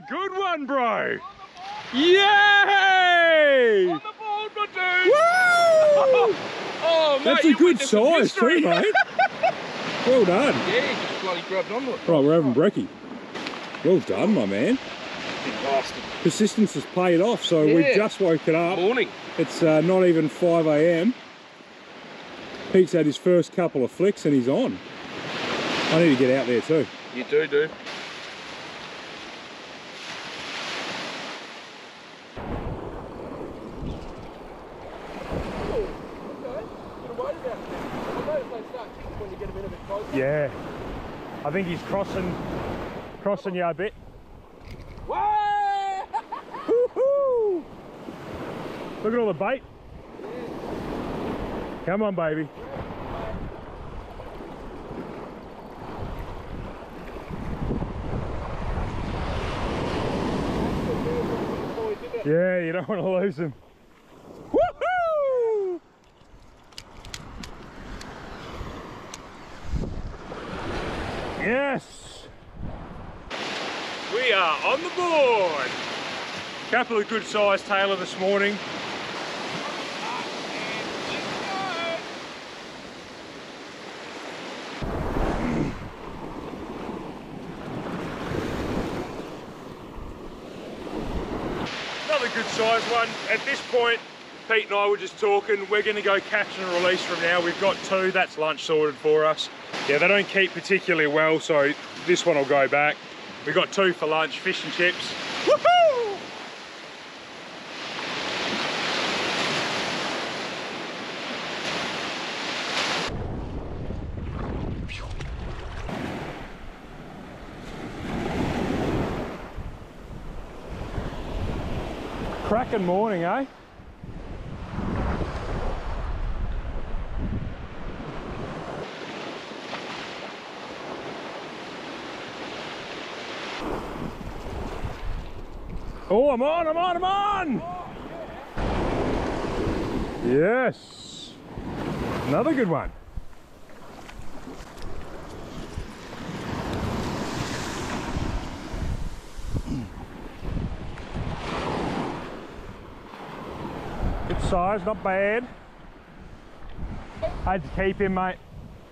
good one, bro. Yay! On the board, my dude. Woo! Oh, mate, that's a good size too, mate. Well done. Yeah, he just bloody grabbed onto it. Right, we're having brekkie. Well done, my man. Big bastard. Persistence has paid off, so Yeah. we've just woken up. Morning. It's not even 5 AM. Pete's had his first couple of flicks and he's on. I need to get out there too. You do, dude. Yeah. I think he's crossing you a bit. Woo-hoo! Look at all the bait. Come on, baby. Yeah, you don't want to lose him. Woohoo! Yes! We are on the board. Couple of good sized tailor this morning. Another good sized one. At this point, Pete and I were just talking, we're going to go catch and release from now. We've got 2, that's lunch sorted for us. Yeah, they don't keep particularly well, so this one will go back. We've got 2 for lunch, fish and chips. Woohoo! Cracking morning, eh? Oh, I'm on! Oh, yeah. Yes! Another good one. Good size, not bad. I had to keep him, mate.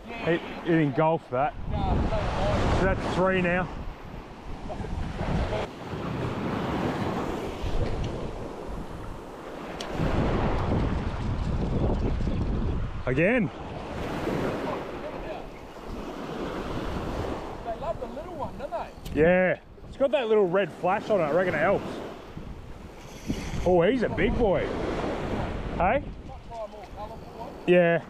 He engulfed that. So that's 3 now. Again. They love the little one, don't they? Yeah. It's got that little red flash on it. I reckon it helps. Oh, he's a big boy. Hey? Yeah.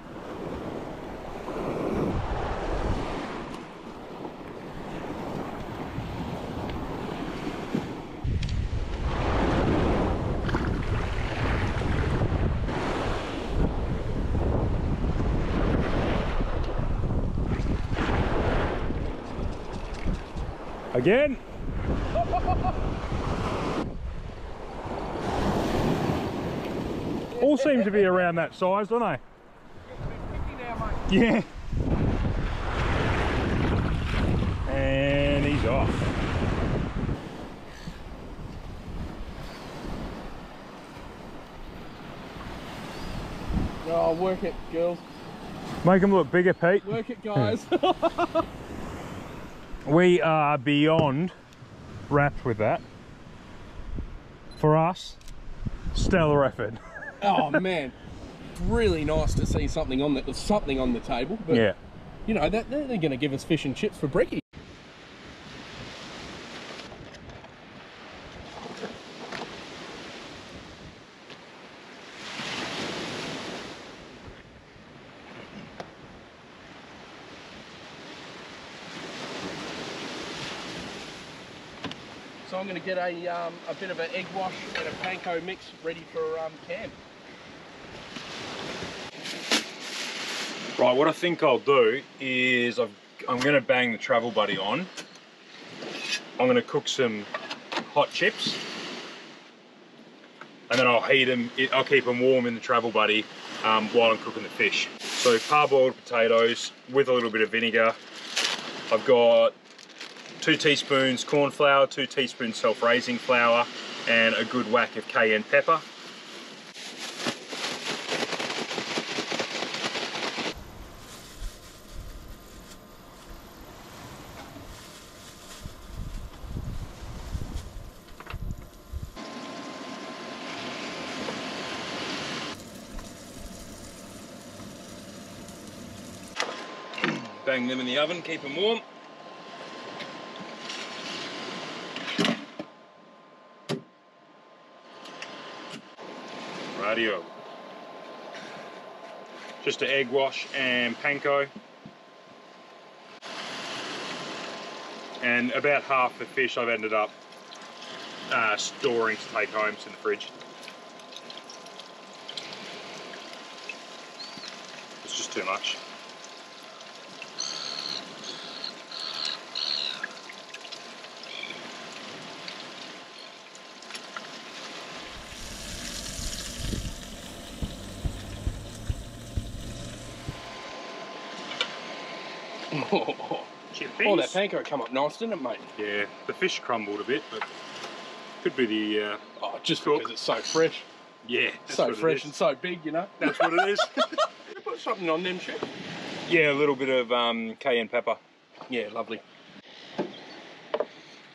Again. All seem to be around that size, don't they? Yeah. And he's off. Oh, work it, girls. Make them look bigger, Pete. Work it, guys. We are beyond wrapped with that. For us, stellar effort. Oh man, really nice to see something on the table. But, yeah. You know that they're going to give us fish and chips for brekkie. So I'm going to get a bit of an egg wash and a panko mix ready for camp. Right, what I think I'll do is I'm going to bang the travel buddy on. I'm going to cook some hot chips, and then I'll heat them. I'll keep them warm in the travel buddy while I'm cooking the fish. So parboiled potatoes with a little bit of vinegar. I've got 2 teaspoons corn flour, 2 teaspoons self-raising flour, and a good whack of cayenne pepper. Bang them in the oven, keep them warm. Radio. Just an egg wash and panko. And about half the fish I've ended up storing to take home to the fridge. It's just too much. Oh, that panko come up nice, didn't it, mate? Yeah, the fish crumbled a bit, but could be the oh, just cook. Because it's so fresh. Yeah, so fresh and so big, you know. That's what it is. Put something on them, chef. Yeah, a little bit of cayenne pepper. Yeah, lovely.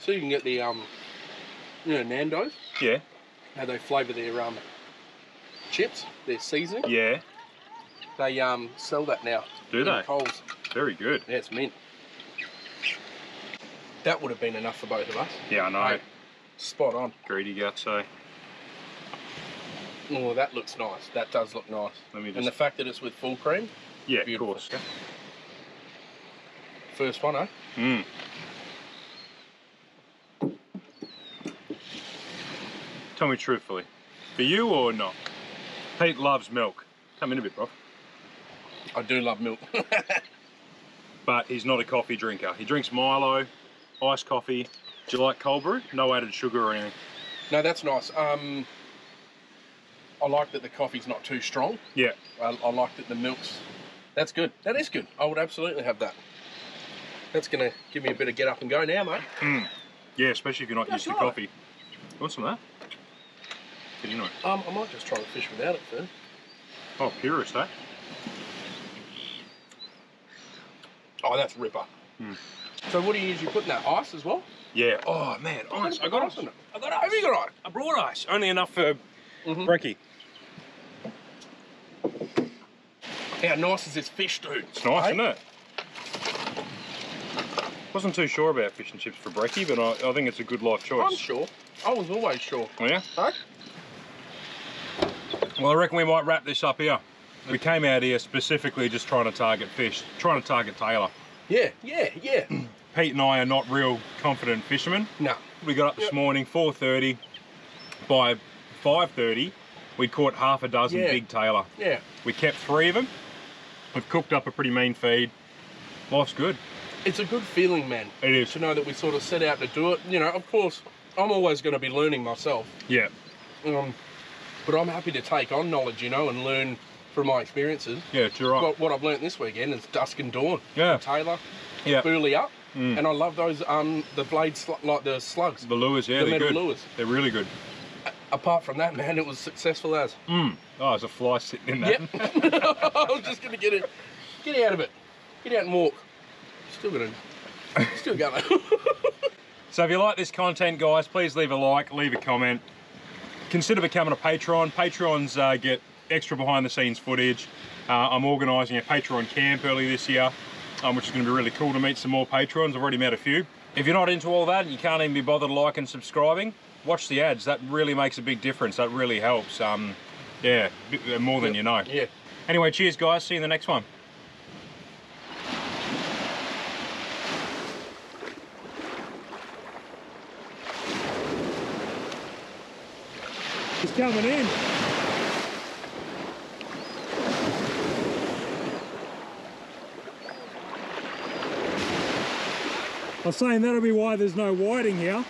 So you can get the you know, Nando's. Yeah. How they flavour their chips, their seasoning. Yeah. They sell that now. Do they? Coles. Very good. Yeah, it's mint. That would have been enough for both of us. Yeah, I know. Right. Spot on. Greedy guts, eh? Oh, that looks nice. That does look nice. Let me just... And the fact that it's with full cream. Yeah, beautiful. Of course. First one, eh? Mm. Tell me truthfully, for you or not? Pete loves milk. Come in a bit, bro. I do love milk. But he's not a coffee drinker. He drinks Milo, iced coffee. Do you like cold brew? No added sugar or anything. No, that's nice. I like that the coffee's not too strong. Yeah. I like that the milk's... That's good. That is good. I would absolutely have that. That's going to give me a bit of get up and go now, mate. Mm. Yeah, especially if you're not used to coffee. You want some of that? Did you know? I might just try the fish without it first. Oh, purist, eh? Oh, that's ripper. Mm. So what do you usually put in that? Ice as well? Yeah. Oh, man, ice. I got ice in it. I got ice. Have you got ice? I brought ice. Only enough for brekkie. How nice is this fish, dude? It's nice, isn't it? Wasn't too sure about fish and chips for brekkie, but I think it's a good life choice. I'm sure. I was always sure. Oh, yeah? Huh? Well, I reckon we might wrap this up here. We came out here specifically just trying to target fish, trying to target Taylor. Yeah. Pete and I are not real confident fishermen. No. We got up this morning, 4:30. By 5:30, we caught half a dozen big Taylor. Yeah. We kept 3 of them. We've cooked up a pretty mean feed. Life's good. It's a good feeling, man. It is. To know that we sort of set out to do it. You know, of course, I'm always going to be learning myself. Yeah. But I'm happy to take on knowledge, you know, and learn from my experiences. Yeah, you're right. What I've learnt this weekend is dusk and dawn. Yeah. Taylor. Yeah. Burley up. And I love those, the blades, like the slugs. The lures, yeah, the they're metal good. lures. They're really good. Apart from that, man, it was successful as. Oh, there's a fly sitting in that. Yep. I was just going to get out of it. Get out and walk. Still going. So if you like this content, guys, please leave a like, leave a comment. Consider becoming a patron. Patrons get extra behind the scenes footage. I'm organising a Patreon camp early this year, which is going to be really cool to meet some more patrons. I've already met a few. If you're not into all that and you can't even be bothered liking and subscribing, watch the ads. That really makes a big difference. That really helps. Yeah, more than you know. Yeah. Anyway, cheers, guys. See you in the next one. He's coming in. I was saying that'll be why there's no whiting here.